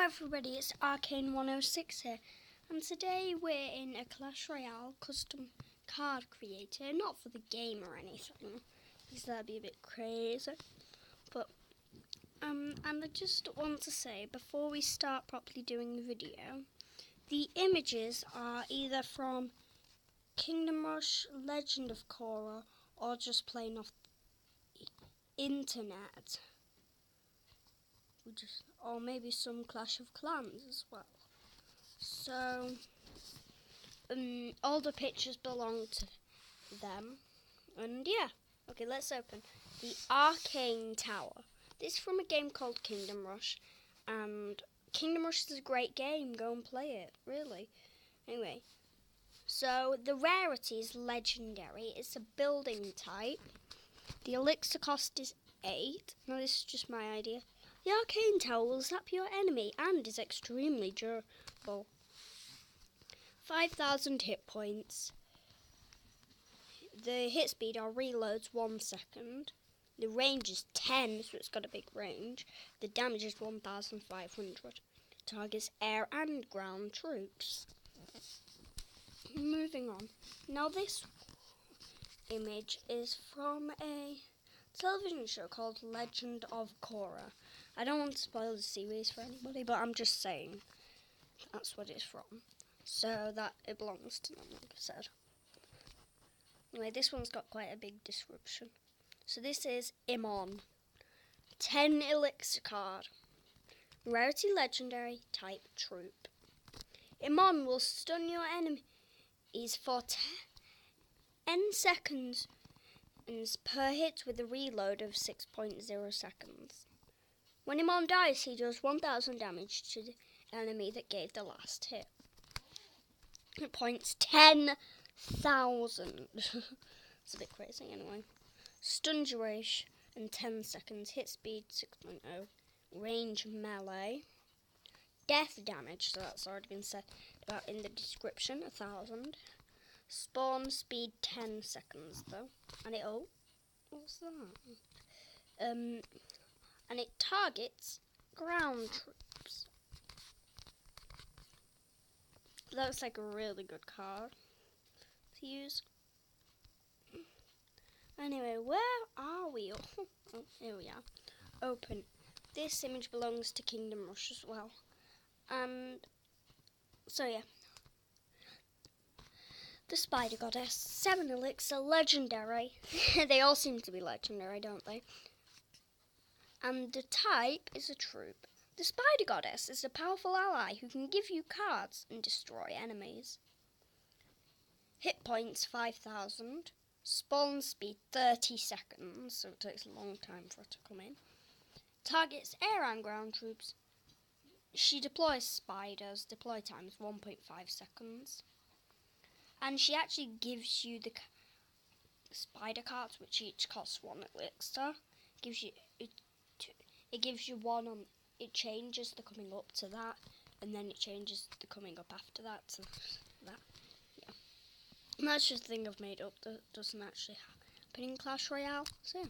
everybody, it's Arcane 106 here, and today we're in a Clash Royale custom card creator, not for the game or anything, because that'd be a bit crazy, but, and I just want to say, before we start properly doing the video, the images are either from Kingdom Rush, Legend of Korra, or just plain off the internet. Or maybe some Clash of Clans as well. So, all the pictures belong to them. And yeah, okay, let's open the Arcane Tower. This is from a game called Kingdom Rush. And Kingdom Rush is a great game. Go and play it, really. Anyway, so the rarity is Legendary. It's a building type. The elixir cost is 8. Now, this is just my idea. The Arcane Tower will zap your enemy and is extremely durable. 5,000 hit points. The hit speed or reloads 1 second. The range is 10, so it's got a big range. The damage is 1,500. Targets air and ground troops. Moving on. Now this image is from a television show called Legend of Korra. I don't want to spoil the series for anybody, but I'm just saying that's what it's from. So that it belongs to them, like I said. Anyway, this one's got quite a big description. So this is Imon. 10 elixir card. Rarity legendary, type troop. Imon will stun your enemies for 10 seconds per hit with a reload of 6.0 seconds. When Imon dies, he does 1,000 damage to the enemy that gave the last hit. Hit points 10,000. It's a bit crazy anyway. Stun duration in 10 seconds. Hit speed 6.0. Range melee. Death damage, so that's already been said about in the description, 1,000. Spawn speed 10 seconds though. And it, oh, what's that? And it targets ground troops. Looks like a really good card to use. Anyway, where are we? Oh, here we are. Open. This image belongs to Kingdom Rush as well. And so yeah. The Spider Goddess, 7 elixir, legendary. They all seem to be legendary, don't they? And the type is a troop. The Spider Goddess is a powerful ally who can give you cards and destroy enemies. Hit points 5,000. Spawn speed 30 seconds, so it takes a long time for it to come in. Targets air and ground troops. She deploys spiders. Deploy time is 1.5 seconds. And she actually gives you the spider cards, which each costs 1 elixir. It gives you one on. It changes the coming up to that, and then it changes the coming up after that to that. Yeah, and that's just a thing I've made up that doesn't actually happen in Clash Royale. So, yeah.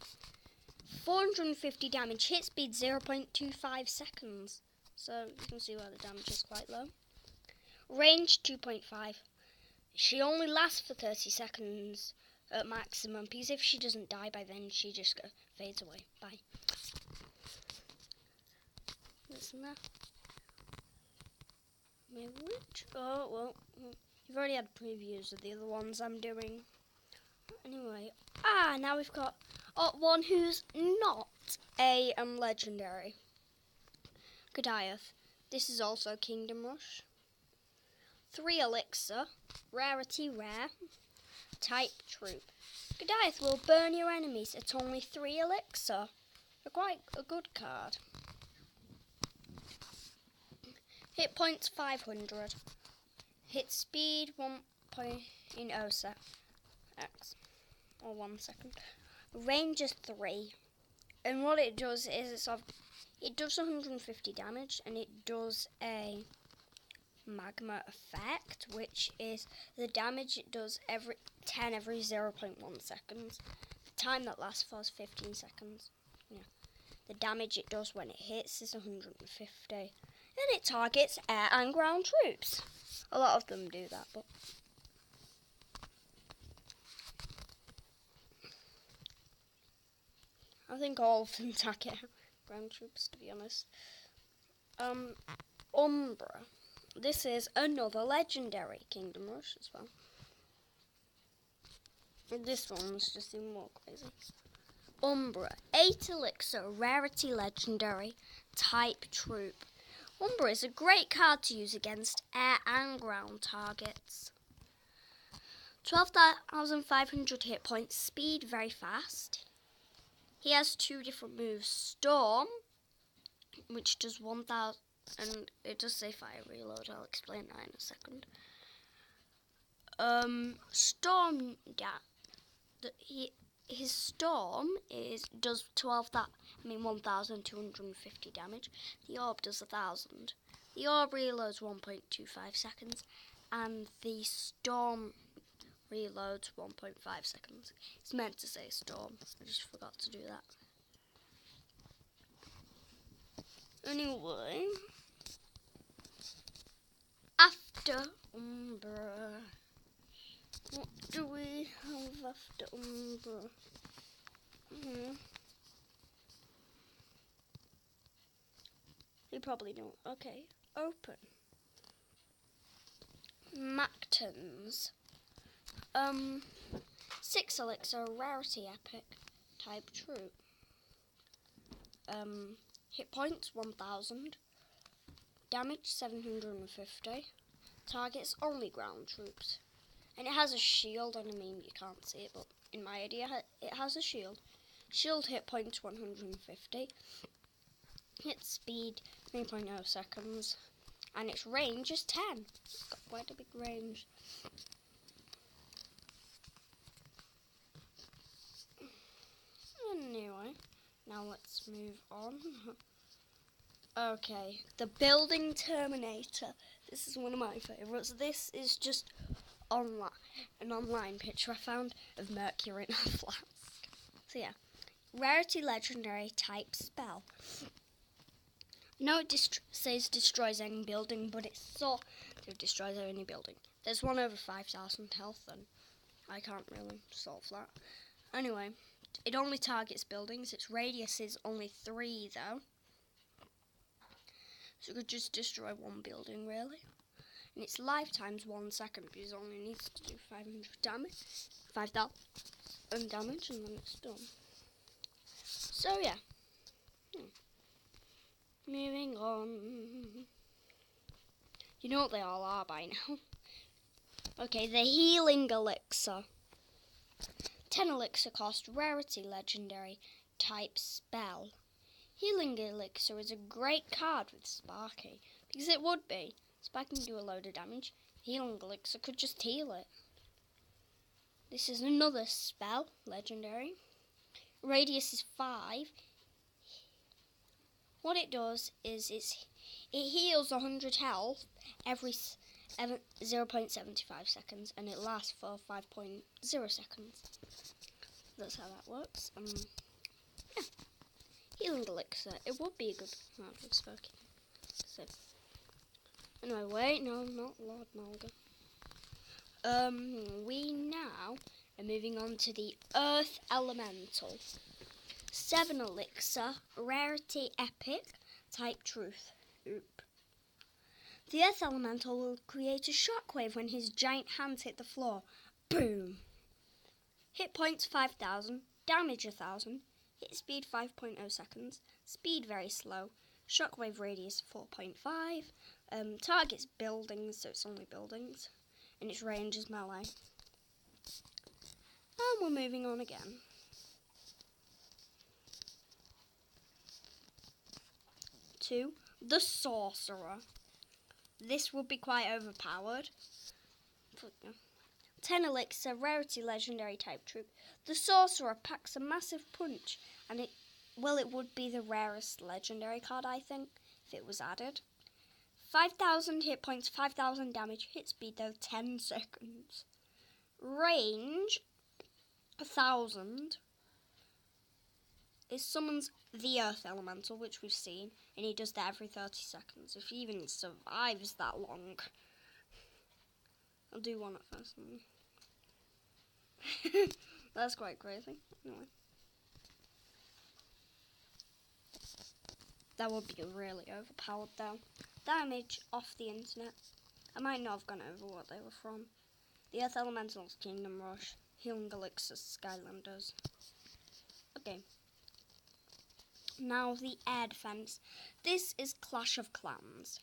450 damage, hit speed 0.25 seconds. So you can see why the damage is quite low. Range 2.5. She only lasts for 30 seconds at maximum, because if she doesn't die by then, she just fades away. Bye. Listen there. Maybe which? Oh, well, you've already had previews of the other ones I'm doing. Anyway, now we've got one who's not a legendary. Goliath. This is also Kingdom Rush. 3 elixir, rarity rare, type troop. Goliath will burn your enemies at only 3 elixir. Quite a good card. Hit points 500. Hit speed 1.0 seconds. Or 1 second. Range is 3. And what it does is it does 150 damage, and it does a magma effect, which is the damage it does every 0.1 seconds. The time that lasts for is 15 seconds. Yeah. The damage it does when it hits is 150. and it targets air and ground troops. A lot of them do that, but I think all of them target ground troops, to be honest. Umbra. This is another legendary Kingdom Rush as well. This one's just even more crazy. Umbra. 8 Elixir, rarity legendary, type troop. Umbra is a great card to use against air and ground targets. 12,500 hit points, speed very fast. He has 2 different moves. Storm, which does 1,000, and it does say fire reload. I'll explain that in a second. Storm gap. His storm does 1,250 damage. The orb does 1,000. The orb reloads 1.25 seconds, and the storm reloads 1.5 seconds. It's meant to say storm. I just forgot to do that. Anyway, after Umbra, what do we have after Umbra? You probably don't. Okay, open. Mactans. 6 Elixir, rarity epic, type troop. Hit points 1,000. Damage 750. Targets only ground troops. And it has a shield, and I mean you can't see it, but in my idea it has a shield. Shield hit points 150. Hit speed 3.0 seconds. And its range is 10. It's got quite a big range. Anyway, now let's move on. Okay, the building Terminator. This is one of my favourites. This is just an online picture I found of Mercury in a flask. So yeah, rarity legendary type spell. No, it says destroys any building, but it sort of destroys any building. There's one over 5,000 health, and I can't really solve that. Anyway, it only targets buildings. Its radius is only 3, though. So it could just destroy one building, really. And its lifetime's 1 second, because it only needs to do 500 damage. 5,000 damage, and then it's done. So, yeah. Moving on. You know what they all are by now. Okay, the Healing Elixir. 10 Elixir cost, rarity legendary, type spell. Healing Elixir is a great card with Sparky, because it would be. Sparky can do a load of damage. Healing Elixir could just heal it. This is another spell, legendary. Radius is 5. What it does is it heals 100 health every 0.75 seconds, and it lasts for 5.0 seconds. That's how that works. Yeah. Healing Elixir. It would be a good card with Sparky. So, anyway, wait, no, not Lord Malaga. We now are moving on to the Earth Elemental. 7 Elixir, rarity epic, type truth. The Earth Elemental will create a shockwave when his giant hands hit the floor. Boom! Hit points 5,000, damage 1,000, hit speed 5.0 seconds, speed very slow, shockwave radius 4.5, targets buildings, so it's only buildings, and its range is melee. And we're moving on again. To the Sorcerer. This would be quite overpowered. 10 Elixir, rarity legendary type troop. The Sorcerer packs a massive punch, and it would be the rarest legendary card, I think, if it was added. 5,000 hit points, 5,000 damage, hit speed though 10 seconds. Range 1,000. It summons the Earth Elemental, which we've seen, and he does that every 30 seconds. If he even survives that long. I'll do one at first. That's quite crazy. Anyway. That would be really overpowered though. That image off the internet. I might not have gone over what they were from. The Earth Elementals, Kingdom Rush, Healing Elixir, Skylanders. Okay. Now the air defense. This is Clash of Clans.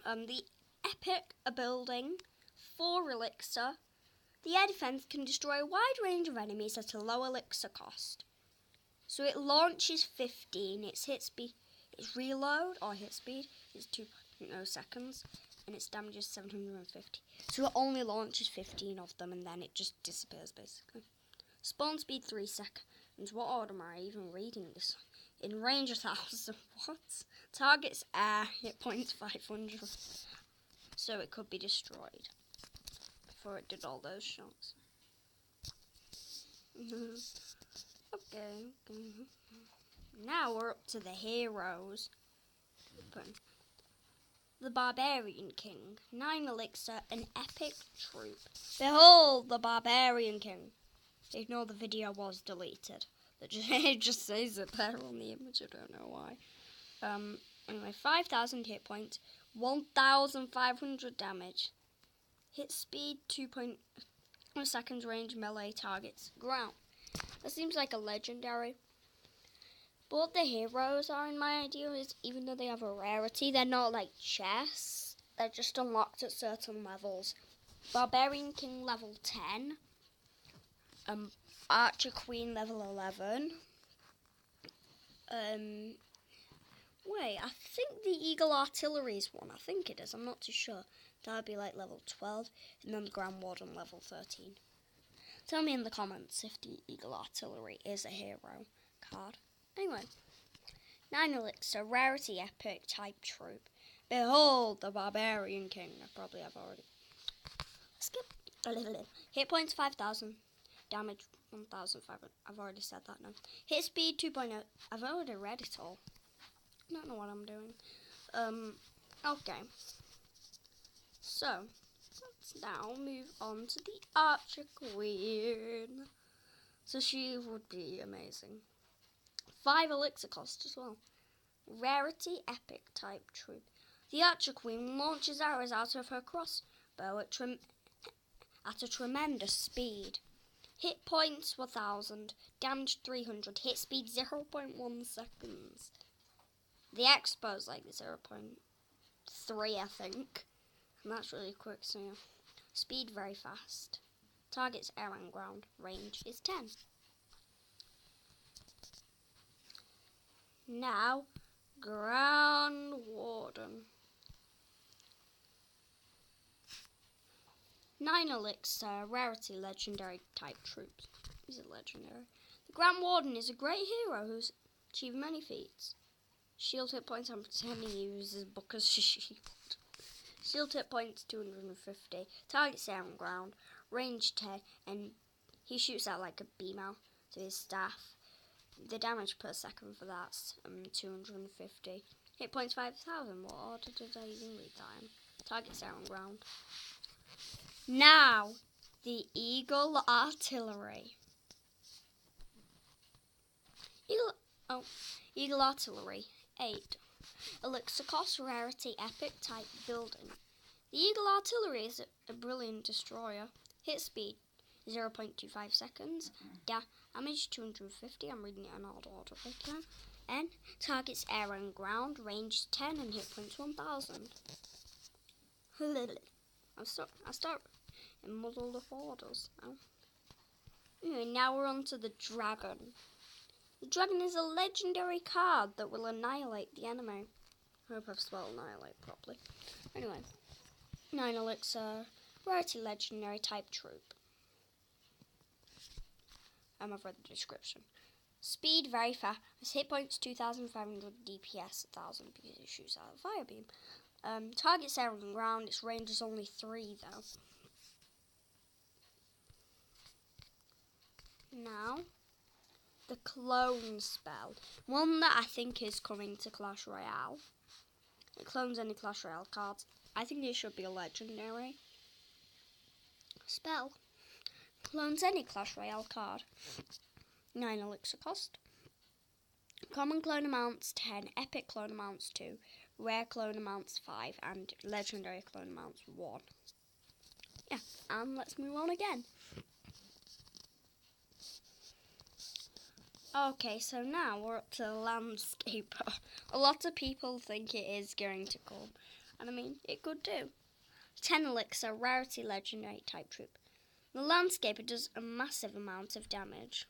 The epic building, 4 elixir. The air defense can destroy a wide range of enemies at a low elixir cost. So it launches 15. Its hit speed, its reload or hit speed is 2.0 seconds, and its damage is 750. So it only launches 15 of them, and then it just disappears basically. Spawn speed 3 seconds. What order am I even reading this? In range 1,000. What? Targets air. Hit points 500. So it could be destroyed before it did all those shots. Okay. Now we're up to the heroes. The Barbarian King. 9 elixir, an epic troop. Behold the Barbarian King. Ignore the video was deleted. It just says it there on the image, I don't know why. Anyway, 5,000 hit points, 1,500 damage. Hit speed, 2.0 seconds range, melee targets, ground. That seems like a legendary. But what the heroes are in my idea is, even though they have a rarity, they're not like chests. They're just unlocked at certain levels. Barbarian King level 10. Archer Queen level 11. Wait, I think the Eagle Artillery is one. I think it is. I'm not too sure. That would be like level 12. And then the Grand Warden level 13. Tell me in the comments if the Eagle Artillery is a hero card. Anyway. 9 elixir, rarity epic type troop. Behold the Barbarian King. I probably have already. Skip a little. Hit points 5,000. Damage 1,500. I've already said that now. Hit speed 2.0. I've already read it all. I don't know what I'm doing. Okay. So, let's now move on to the Archer Queen. So she would be amazing. 5 elixir cost as well. Rarity epic type troop. The Archer Queen launches arrows out of her crossbow at a tremendous speed. Hit points 1,000, damage 300, hit speed 0.1 seconds. The expo's like 0.3, I think. And that's really quick, so yeah. Speed very fast. Targets air and ground. Range is 10. Now, Grand Warden. 9 elixir, rarity, legendary type troops. Is it legendary? The Grand Warden is a great hero who's achieved many feats. Shield hit points, I'm pretending he uses Booker's shield. Shield hit points 250. Targets air and ground. Range 10, and he shoots out like a beam out to his staff. The damage per second for that's 250. Hit points 5,000. What order did I even read that in? Targets air and ground. Now, the Eagle Artillery. Eagle Artillery, 8. Elixir cost, rarity, epic type building. The Eagle Artillery is a brilliant destroyer. Hit speed, 0.25 seconds. Damage, 250. I'm reading it in odd order again. And targets air and ground, range 10, and hit points 1,000. I start in muddled of orders now. Anyway, now we're on to the Dragon. The Dragon is a legendary card that will annihilate the enemy. I hope I've spelled annihilate properly. Anyway, 9 elixir, rarity, legendary type troop. I've read the description. Speed very fast. Hit points 2,500, DPS 1,000 because it shoots out a fire beam. Targets air and ground. Its range is only 3 though. Now, the clone spell. One that I think is coming to Clash Royale. It clones any Clash Royale cards. I think it should be a legendary spell. Clones any Clash Royale card. 9 elixir cost. Common clone amounts 10, epic clone amounts 2, rare clone amounts 5, and legendary clone amounts 1. Yeah, and let's move on again. Okay, so now we're up to the Landscaper. A lot of people think it is going to come, and I mean, it could do. 10 elixir, rarity legendary type troop. The Landscaper does a massive amount of damage.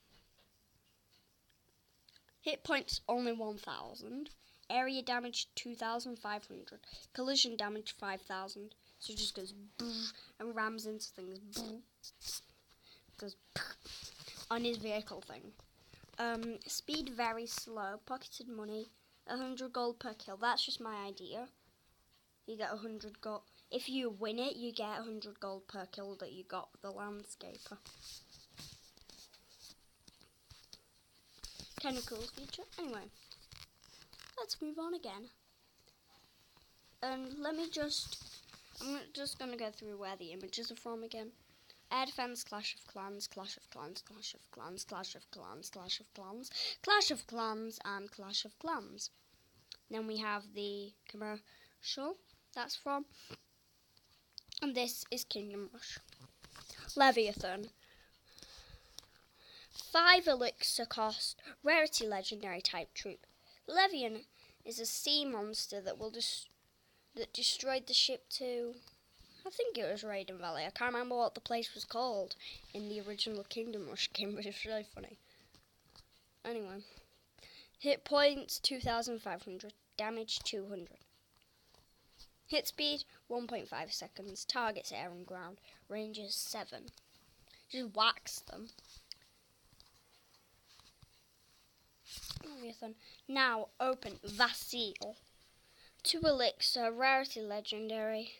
Hit points only 1,000. Area damage 2,500. Collision damage 5,000. So it just goes boof and rams into things. Boof. Goes on his vehicle thing. Speed very slow. Pocketed money. 100 gold per kill. That's just my idea. You get 100 gold. If you win it, you get 100 gold per kill that you got with the Landscaper. Kind of cool feature. Anyway, let's move on again. I'm just going to go through where the images are from again. Air Defense, Clash of Clans, Clash of Clans, Clash of Clans, Clash of Clans, Clash of Clans, Clash of Clans, and Clash of Clans. Then we have the commercial that's from. And this is Kingdom Rush. Leviathan. 5 elixir cost, rarity legendary type troop. Levien is a sea monster that that destroyed the ship to, I think it was Raiden Valley. I can't remember what the place was called in the original Kingdom Rush game, but it's really funny. Anyway, hit points 2,500, damage 200. Hit speed 1.5 seconds, targets air and ground, ranges 7. Just whacks them. Now open Vasile. 2 elixir, rarity legendary,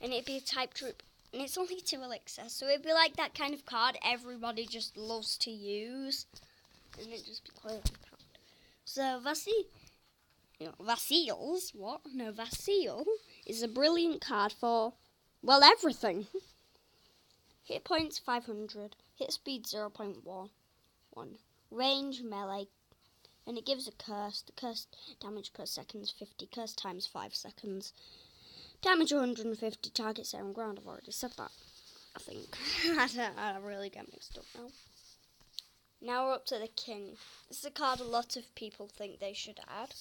and it'd be a type troop. And it's only 2 elixir, so it'd be like that kind of card everybody just loves to use, and it'd just be quite a pound. So Vasile is a brilliant card for, well, everything. Hit points 500, hit speed 0.1, range melee. And it gives a curse. The curse damage per second is 50. Curse times 5 seconds. Damage 150. Targets air and ground. I've already said that, I think. I really get mixed up now. Now we're up to the King. This is a card a lot of people think they should add.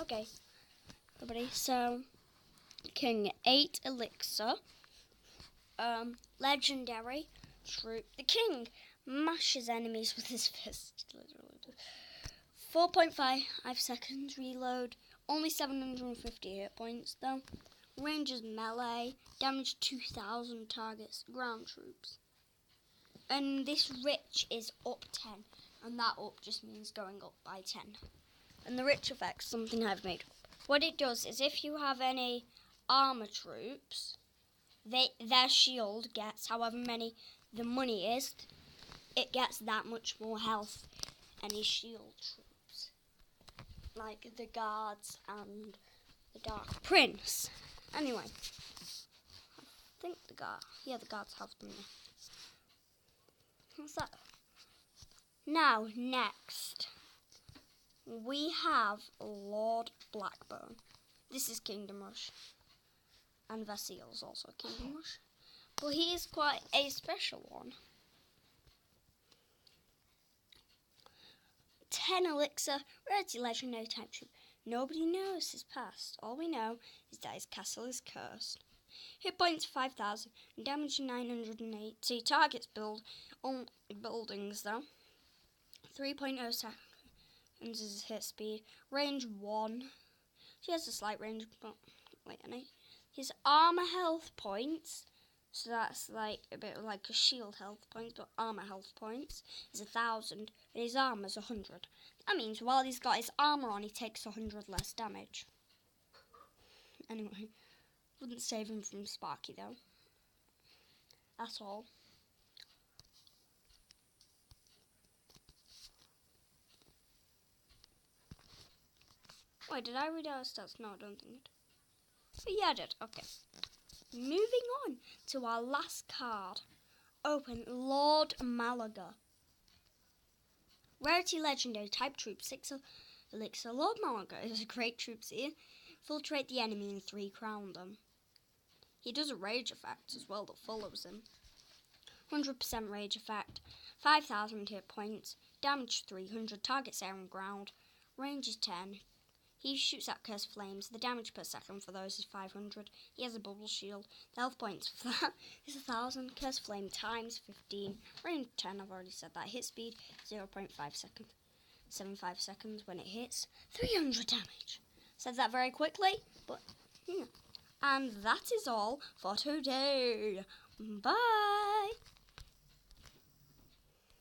Okay, everybody. So, King, 8 elixir. Legendary troop. The King mashes enemies with his fist. 4.5 seconds reload. Only 750 hit points though. Range is melee. Damage 2,000 targets. Ground troops. And this rich is up 10. And that up just means going up by 10. And the rich effect's something I've made up. What it does is if you have any armor troops, their shield gets however many the money is, it gets that much more health. Any shield troops, like the guards and the Dark Prince. Anyway, I think the guards have them. What's that? Now, next, we have Lord Blackburn. This is Kingdom Rush. And Vasile's also Kingdom Rush. But he is quite a special one. 10 elixir, rarity legendary type troop. Nobody knows his past. All we know is that his castle is cursed. Hit points 5,000 and damage 980. Targets buildings though. 3.0 seconds is his hit speed. Range 1. She has a slight range, but wait a minute. His armor health points, so that's like a bit like a shield health points, but armor health points is 1,000, and his armor's 100. That means while he's got his armor on, he takes 100 less damage. Anyway, wouldn't save him from Sparky though. That's all. Wait, did I read out stats? No, I don't think it. But yeah, I did. Okay. Moving on to our last card. Open Lord Malaga. Rarity Legendary Type Troop 6 Elixir. Lord Malaga is a great troop seer. Infiltrate the enemy and 3 crown them. He does a rage effect as well that follows him. 100% rage effect. 5,000 hit points. Damage 300. Targets air and ground. Range is 10. He shoots at cursed flames. The damage per second for those is 500. He has a bubble shield. The health points for that is 1,000. Cursed flame times 15. Range 10, I've already said that. Hit speed 0.5 seconds. 75 seconds when it hits. 300 damage. Said that very quickly, but yeah. And that is all for today. Bye!